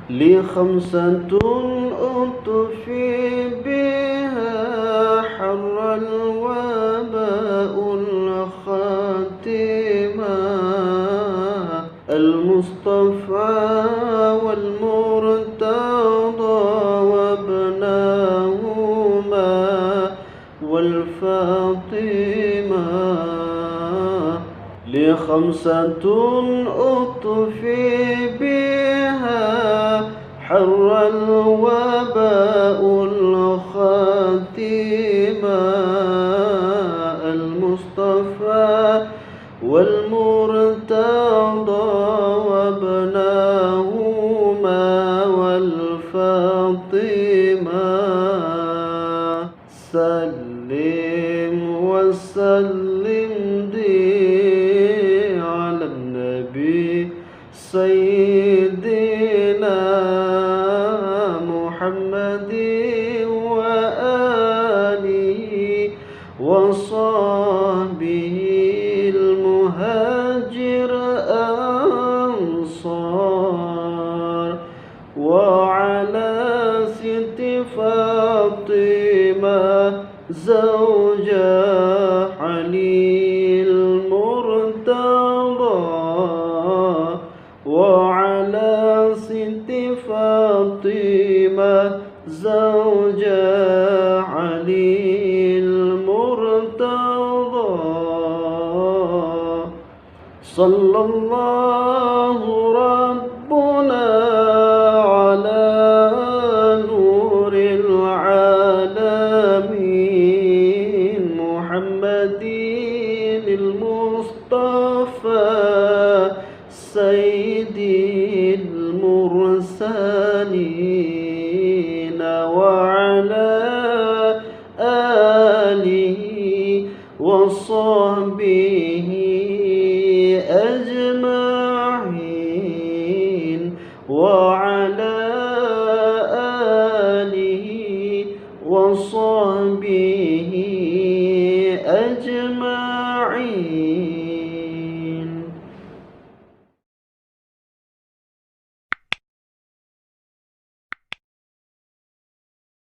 لي خمسة أطفي بها حر الوباء الخاتمة المصطفى والمرتضى وابناهما والفاطمة لي خمسة أطفي بها حر الوباء الخاتمة المصطفى والمرتضى وابناهما والفاطمة سلم وسلم على النبي سيدنا محمد وآله وصحبه المهاجر أنصار وعلى ست فاطمة زوجة علي المرتضى وعلى ست فاطمة زوجة علي المرتضى صلى الله ربنا على نور العالمين محمد المصطفى سيد المرسلين وعلى آله وصحبه أجمعين وعلى آله وصحبه أجمعين.